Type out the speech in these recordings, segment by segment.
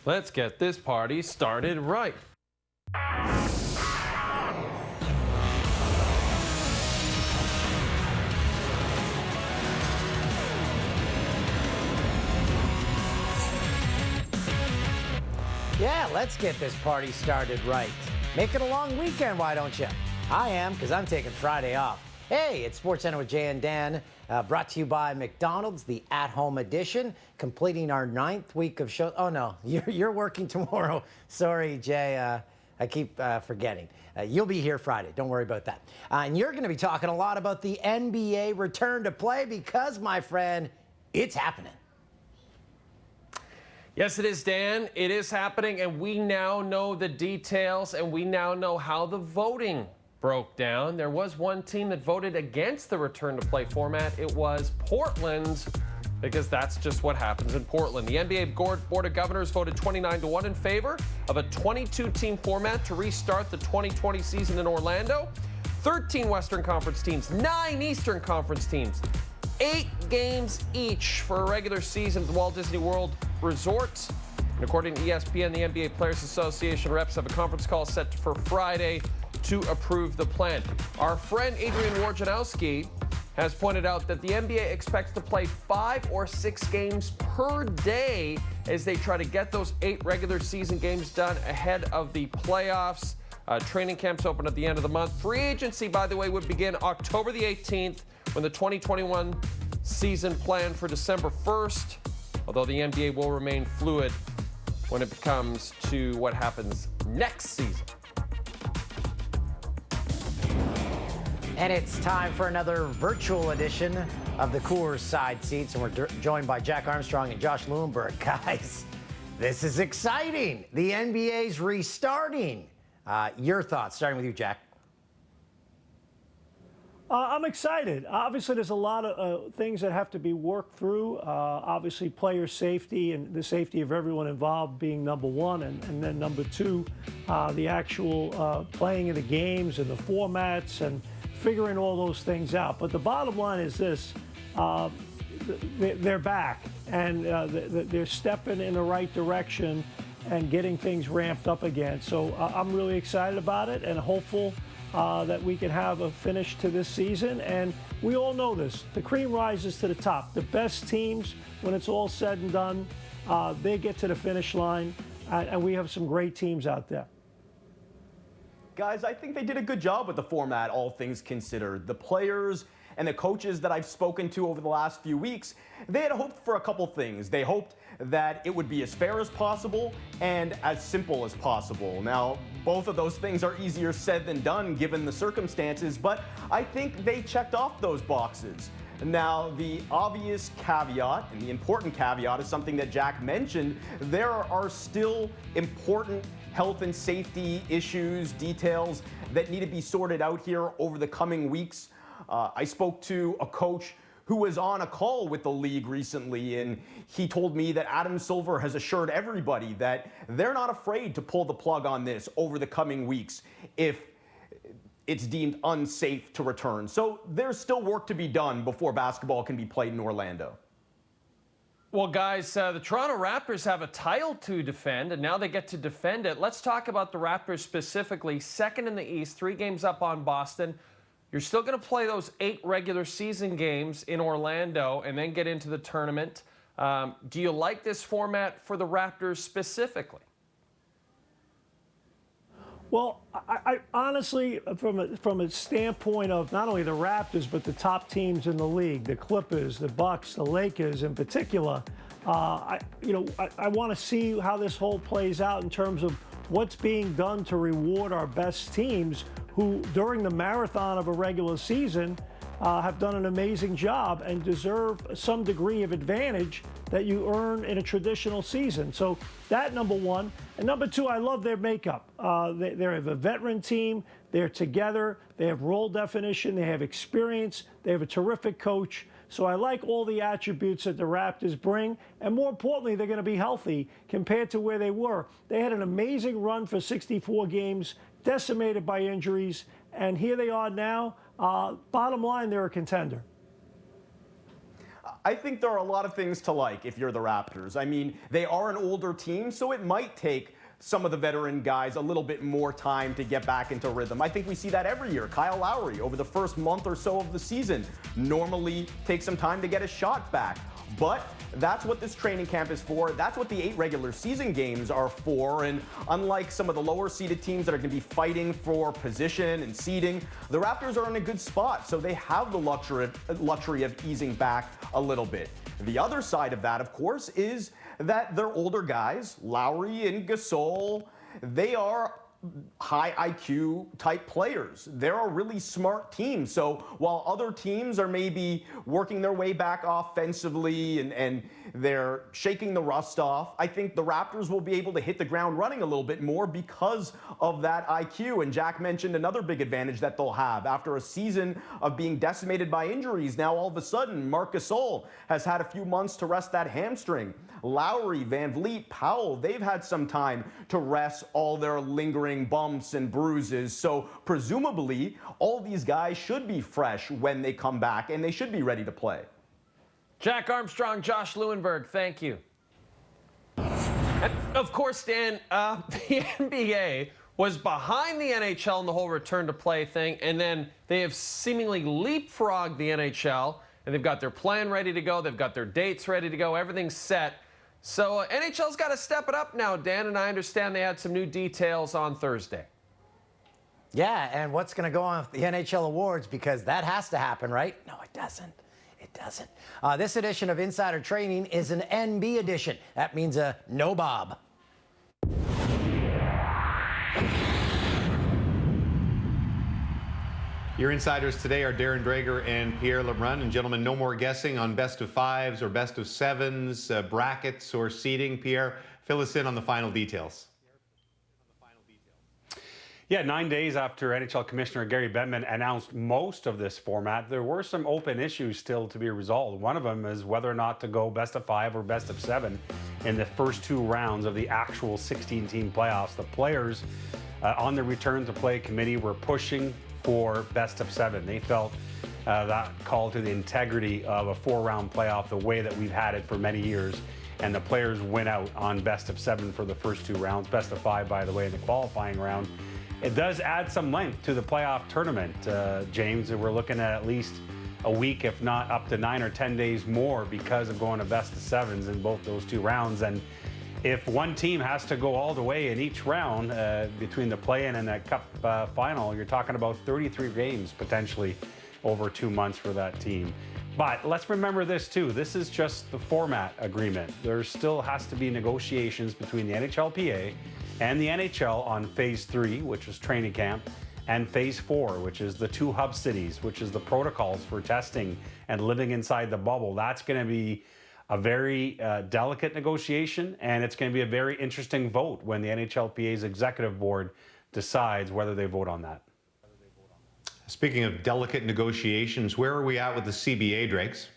Let's get this party started right. Yeah, let's get this party started right. Make it a long weekend, why don't you? I am, because I'm taking Friday off. Hey, it's SportsCenter with Jay and Dan, brought to you by McDonald's, the at-home edition, completing our 9th week of show. Oh, no, you're working tomorrow. Sorry, Jay, I keep forgetting. You'll be here Friday. Don't worry about that. And you're going to be talking a lot about the NBA return to play because, my friend, it's happening. Yes, it is, Dan. It is happening, and we now know the details, and we now know how the voting broke down. There was one team that voted against the return-to-play format. It was Portland's, because that's just what happens in Portland. The NBA Board of Governors voted 29-1 in favor of a 22-team format to restart the 2020 season in Orlando. 13 Western Conference teams, 9 Eastern Conference teams, 8 games each for a regular season at the Walt Disney World Resort. And according to ESPN, the NBA Players Association reps have a conference call set for Friday to approve the plan. Our friend Adrian Wojnarowski has pointed out that the NBA expects to play 5 or 6 games per day as they try to get those 8 regular season games done ahead of the playoffs. Training camps open at the end of the month. Free agency, by the way, would begin October the 18th when the 2021 season planned for December 1st, although the NBA will remain fluid when it comes to what happens next season. And it's time for another virtual edition of the Coors Side Seats, and we're joined by Jack Armstrong and Josh Lewinberg. Guys, this is exciting. The NBA's restarting. Your thoughts, starting with you, Jack. I'm excited. Obviously, there's a lot of things that have to be worked through. Obviously, player safety and the safety of everyone involved being number one, and then number two, the actual playing of the games and the formats and figuring all those things out. But the bottom line is this. They're back, and they're stepping in the right direction and getting things ramped up again. So I'm really excited about it and hopeful that we can have a finish to this season. And we all know this. The cream rises to the top. The best teams, when it's all said and done, they get to the finish line. And we have some great teams out there. Guys, I think they did a good job with the format, all things considered. The players and the coaches that I've spoken to over the last few weeks, they had hoped for a couple things. They hoped that it would be as fair as possible and as simple as possible. Now, both of those things are easier said than done given the circumstances, but I think they checked off those boxes. Now, the obvious caveat and the important caveat is something that Jack mentioned. There are still important health and safety issues, details that need to be sorted out here over the coming weeks. I spoke to a coach who was on a call with the league recently, and he told me that Adam Silver has assured everybody that they're not afraid to pull the plug on this over the coming weeks if it's deemed unsafe to return. So there's still work to be done before basketball can be played in Orlando. Well, guys, the Toronto Raptors have a title to defend, and now they get to defend it. Let's talk about the Raptors specifically. Second in the East, 3 games up on Boston. You're still going to play those 8 regular season games in Orlando and then get into the tournament. Do you like this format for the Raptors specifically? Well, I honestly, from a standpoint of not only the Raptors, but the top teams in the league, the Clippers, the Bucks, the Lakers in particular, I want to see how this whole plays out in terms of what's being done to reward our best teams who, during the marathon of a regular season, have done an amazing job and deserve some degree of advantage that you earn in a traditional season. So that, number one. And number two, I love their makeup. They have a veteran team. They're together. They have role definition. They have experience. They have a terrific coach. So I like all the attributes that the Raptors bring. And more importantly, they're going to be healthy compared to where they were. They had an amazing run for 64 games, decimated by injuries. And here they are now. Bottom line, they're a contender. I think there are a lot of things to like if you're the Raptors. I mean, they are an older team, so it might take some of the veteran guys a little bit more time to get back into rhythm. I think we see that every year. Kyle Lowry, over the first month or so of the season, normally takes some time to get his shot back. But that's what this training camp is for. That's what the 8 regular season games are for. And unlike some of the lower seeded teams that are going to be fighting for position and seeding, the Raptors are in a good spot. So they have the luxury of easing back a little bit. The other side of that, of course, is that they're older guys, Lowry and Gasol. They are high IQ type players. They're a really smart team. So while other teams are maybe working their way back offensively and they're shaking the rust off, I think the Raptors will be able to hit the ground running a little bit more because of that IQ. And Jack mentioned another big advantage that they'll have. After a season of being decimated by injuries, now all of a sudden, Marc Gasol has had a few months to rest that hamstring. Lowry, Van Vliet, Powell, they've had some time to rest all their lingering bumps and bruises. So presumably, all these guys should be fresh when they come back, and they should be ready to play. Jack Armstrong, Josh Lewenberg, thank you. And of course, Dan, the NBA was behind the NHL in the whole return to play thing, and then they have seemingly leapfrogged the NHL, and they've got their plan ready to go. They've got their dates ready to go. Everything's set. So NHL's got to step it up now, Dan, and I understand they had some new details on Thursday. Yeah, and what's going to go on with the NHL awards, because that has to happen, right? No, it doesn't. It doesn't. This edition of Insider Training is an NB edition. That means a no Bob. Your insiders today are Darren Dreger and Pierre Lebrun. And gentlemen, no more guessing on best of 5s or best of 7s, brackets or seeding. Pierre, fill us in on the final details. Yeah, 9 days after NHL Commissioner Gary Bettman announced most of this format, there were some open issues still to be resolved. One of them is whether or not to go best of 5 or best of 7 in the first 2 rounds of the actual 16-team playoffs. The players on the return to play committee were pushing for best of 7. They felt that called to the integrity of a 4-round playoff the way that we've had it for many years. And the players went out on best of 7 for the first 2 rounds, best of 5, by the way, in the qualifying round. It does add some length to the playoff tournament, James. We're looking at least a week, if not up to 9 or 10 days more, because of going to best of 7s in both those 2 rounds. And if one team has to go all the way in each round between the play-in and the cup final, you're talking about 33 games potentially over 2 months for that team. But let's remember this too. This is just the format agreement. There still has to be negotiations between the NHLPA and the NHL on Phase 3, which is training camp, and Phase 4, which is the 2 hub cities, which is the protocols for testing and living inside the bubble. That's going to be a very delicate negotiation, and it's going to be a very interesting vote when the NHLPA's executive board decides whether they vote on that. Speaking of delicate negotiations, where are we at with the CBA, Drakes?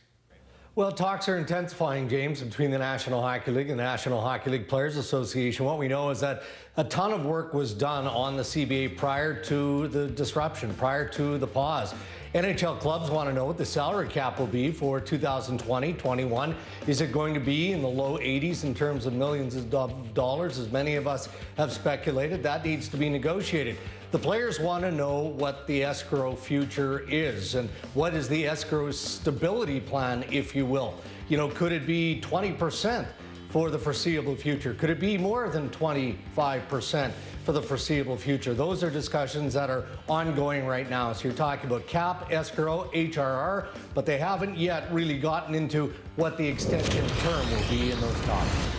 Well, talks are intensifying, James, between the National Hockey League and the National Hockey League Players Association. What we know is that a ton of work was done on the CBA prior to the disruption, prior to the pause. NHL clubs want to know what the salary cap will be for 2020-21. Is it going to be in the low 80s in terms of millions of dollars, as many of us have speculated? That needs to be negotiated. The players want to know what the escrow future is and what is the escrow stability plan, if you will. You know, could it be 20% for the foreseeable future? Could it be more than 25% for the foreseeable future? Those are discussions that are ongoing right now. So you're talking about cap, escrow, HRR, but they haven't yet really gotten into what the extension term will be in those talks.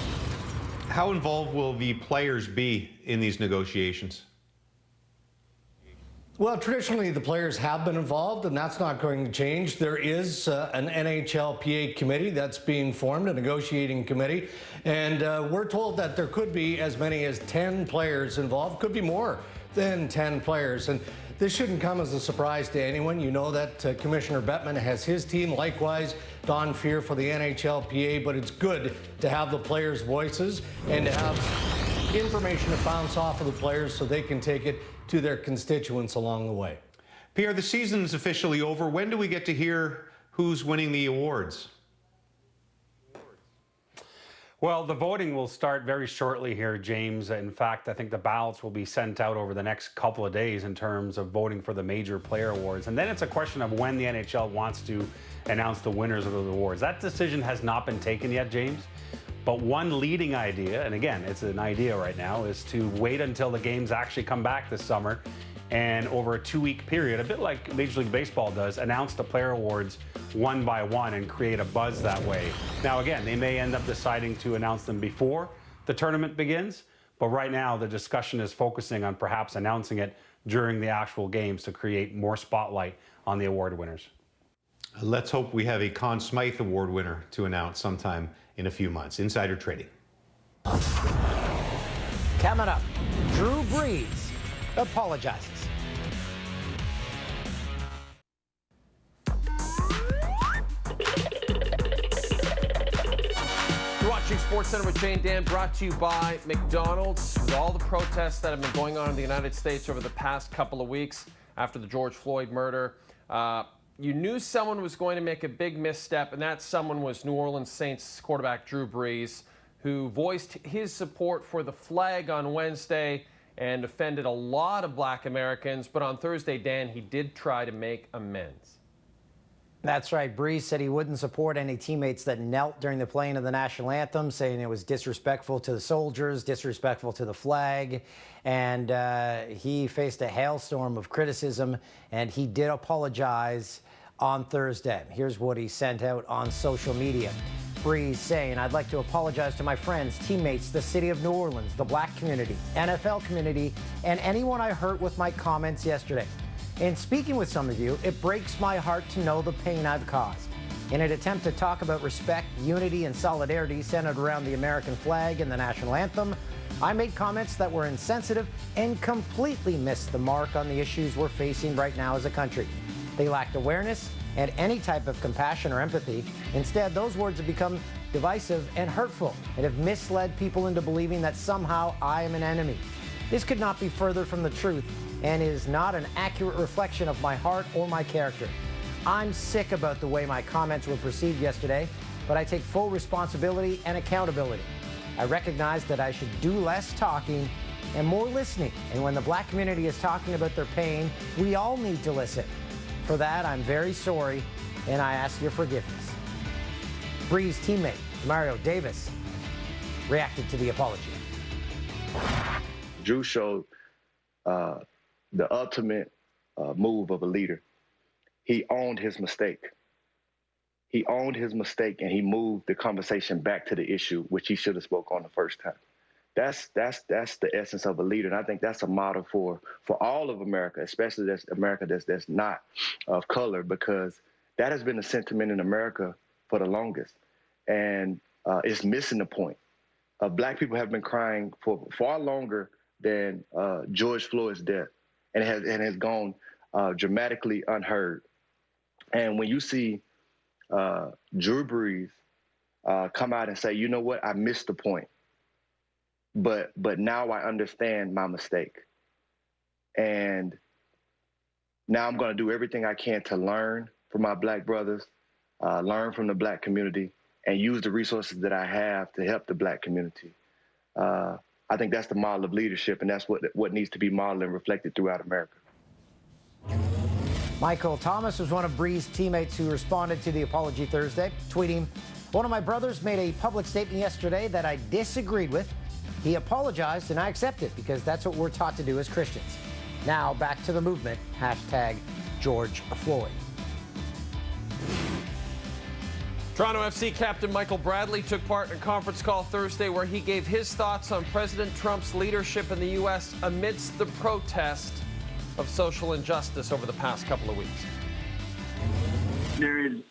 How involved will the players be in these negotiations? Well, traditionally, the players have been involved, and that's not going to change. There is an NHLPA committee that's being formed, a negotiating committee, and we're told that there could be as many as 10 players involved, could be more than 10 players. And this shouldn't come as a surprise to anyone. You know that Commissioner Bettman has his team, likewise Don Fehr for the NHLPA, but it's good to have the players' voices and to have information to bounce off of the players so they can take it to their constituents along the way. Pierre, the season's officially over. When do we get to hear who's winning the awards? Well, the voting will start very shortly here, James. In fact, I think the ballots will be sent out over the next couple of days in terms of voting for the major player awards. And then it's a question of when the NHL wants to announce the winners of those awards. That decision has not been taken yet, James. But one leading idea, and again, it's an idea right now, is to wait until the games actually come back this summer and over a 2-week period, a bit like Major League Baseball does, announce the player awards one by one and create a buzz that way. Now, again, they may end up deciding to announce them before the tournament begins, but right now the discussion is focusing on perhaps announcing it during the actual games to create more spotlight on the award winners. Let's hope we have a Conn Smythe Award winner to announce sometime in a few months. Insider Trading. Coming up, Drew Brees apologizes. You're watching SportsCenter with Jay and Dan, brought to you by McDonald's. With all the protests that have been going on in the United States over the past couple of weeks after the George Floyd murder, you knew someone was going to make a big misstep, and that someone was New Orleans Saints quarterback Drew Brees, who voiced his support for the flag on Wednesday and offended a lot of Black Americans. But on Thursday, Dan, he did try to make amends. That's right. Brees said he wouldn't support any teammates that knelt during the playing of the national anthem, saying it was disrespectful to the soldiers, disrespectful to the flag. And he faced a hailstorm of criticism, and he did apologize on Thursday. Here's what he sent out on social media. Brees saying, "I'd like to apologize to my friends, teammates, the city of New Orleans, the Black community, NFL community, and anyone I hurt with my comments yesterday. In speaking with some of you, it breaks my heart to know the pain I've caused. In an attempt to talk about respect, unity, and solidarity centered around the American flag and the national anthem, I made comments that were insensitive and completely missed the mark on the issues we're facing right now as a country. They lacked awareness and any type of compassion or empathy. Instead, those words have become divisive and hurtful and have misled people into believing that somehow I am an enemy. This could not be further from the truth and is not an accurate reflection of my heart or my character. I'm sick about the way my comments were perceived yesterday, but I take full responsibility and accountability. I recognize that I should do less talking and more listening. And when the Black community is talking about their pain, we all need to listen. For that, I'm very sorry, and I ask your forgiveness." Brees' teammate, Mario Davis, reacted to the apology. Drew showed the ultimate move of a leader. He owned his mistake. He owned his mistake, and he moved the conversation back to the issue, which he should have spoke on the first time. That's the essence of a leader, and I think that's a model for all of America, especially that's America that's not of color, because that has been the sentiment in America for the longest, and it's missing the point. Black people have been crying for far longer than George Floyd's death, and has gone dramatically unheard. And when you see Drew Brees come out and say, "You know what? I missed the point. But now I understand my mistake. And now I'm going to do everything I can to learn from my Black brothers, learn from the Black community, and use the resources that I have to help the Black community." I think that's the model of leadership, and that's what needs to be modeled and reflected throughout America. Michael Thomas was one of Brees' teammates who responded to the apology Thursday, tweeting, "One of my brothers made a public statement yesterday that I disagreed with. He apologized, and I accept it because that's what we're taught to do as Christians." Now back to the movement, #George Floyd. Toronto FC captain Michael Bradley took part in a conference call Thursday where he gave his thoughts on President Trump's leadership in the U.S. amidst the protest of social injustice over the past couple of weeks. There is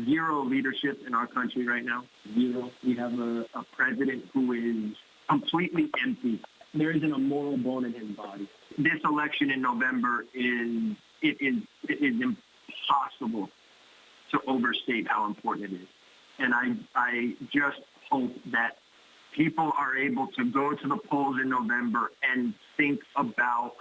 zero leadership in our country right now. Zero. We have a president who is completely empty. There isn't a moral bone in his body. This election in November is impossible to overstate how important it is. And I just hope that people are able to go to the polls in November and think about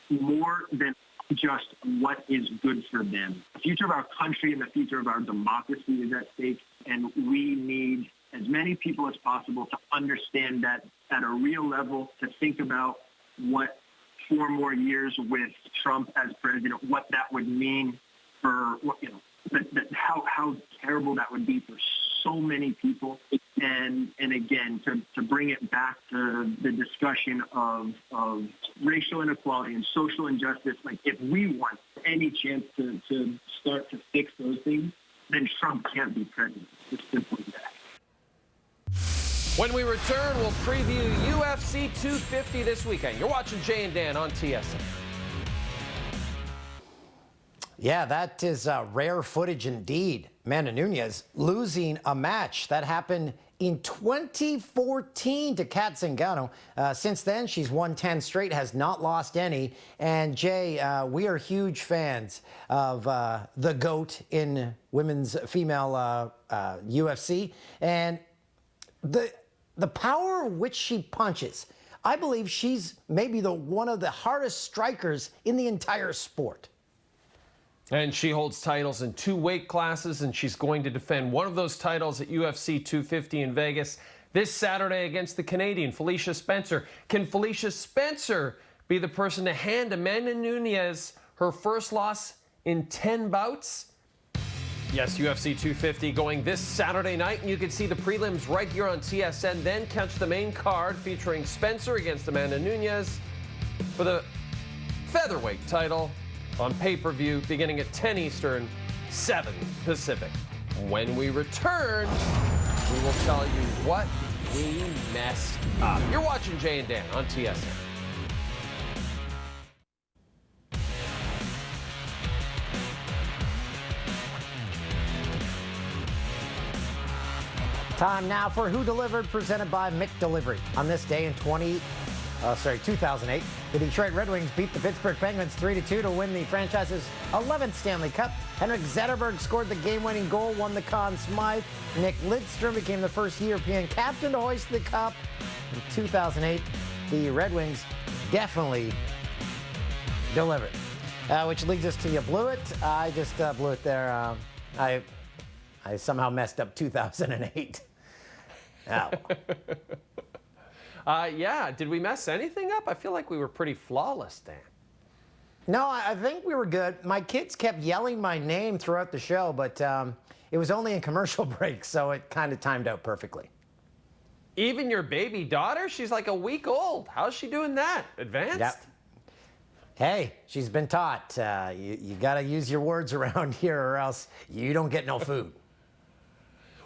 more than just what is good for them. The future of our country and the future of our democracy is at stake, and we need as many people as possible to understand that at a real level, to think about what 4 more years with Trump as president, what that would mean for, how terrible that would be for so many people. And again, to bring it back to the discussion of racial inequality and social injustice, like if we want any chance to start to fix those things, then Trump can't be president. It's simple as that. When we return, we'll preview UFC 250 this weekend. You're watching Jay and Dan on TSN. Yeah, that is rare footage indeed. Amanda Nunes losing a match that happened in 2014 to Kat Zingano. Since then, she's won 10 straight, has not lost any. And Jay, we are huge fans of the GOAT in women's female UFC. And the power which she punches, I believe she's maybe one of the hardest strikers in the entire sport. And she holds titles in 2 weight classes, and she's going to defend one of those titles at UFC 250 in Vegas this Saturday against the Canadian Felicia Spencer. Can Felicia Spencer be the person to hand Amanda Nunes her first loss in 10 bouts? Yes, UFC 250 going this Saturday night, and you can see the prelims right here on TSN. Then catch the main card featuring Spencer against Amanda Nunes for the featherweight title on pay-per-view beginning at 10 Eastern, 7 Pacific. When we return, we will tell you what we messed up. You're watching Jay and Dan on TSN. Time now for Who Delivered, presented by McDelivery. On this day in 2008, the Detroit Red Wings beat the Pittsburgh Penguins 3-2 to win the franchise's 11th Stanley Cup. Henrik Zetterberg scored the game-winning goal, won the Conn Smythe. Nick Lidstrom became the first European captain to hoist the cup. In 2008, the Red Wings definitely delivered. Which leads us to You Blew It. I just blew it there. I somehow messed up 2008. Oh. Yeah, did we mess anything up? I feel like we were pretty flawless, Dan. No, I think we were good. My kids kept yelling my name throughout the show, but it was only in commercial breaks, so it kind of timed out perfectly. Even your baby daughter? She's like a week old. How's she doing that? Advanced? Yep. Hey, she's been taught. You got to use your words around here or else you don't get no food.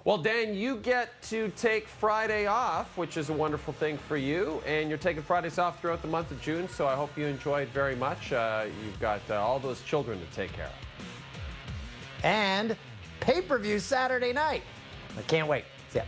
Well, Dan, you get to take Friday off, which is a wonderful thing for you, and you're taking Fridays off throughout the month of June, so I hope you enjoy it very much. You've got all those children to take care of. And pay-per-view Saturday night. I can't wait. See ya.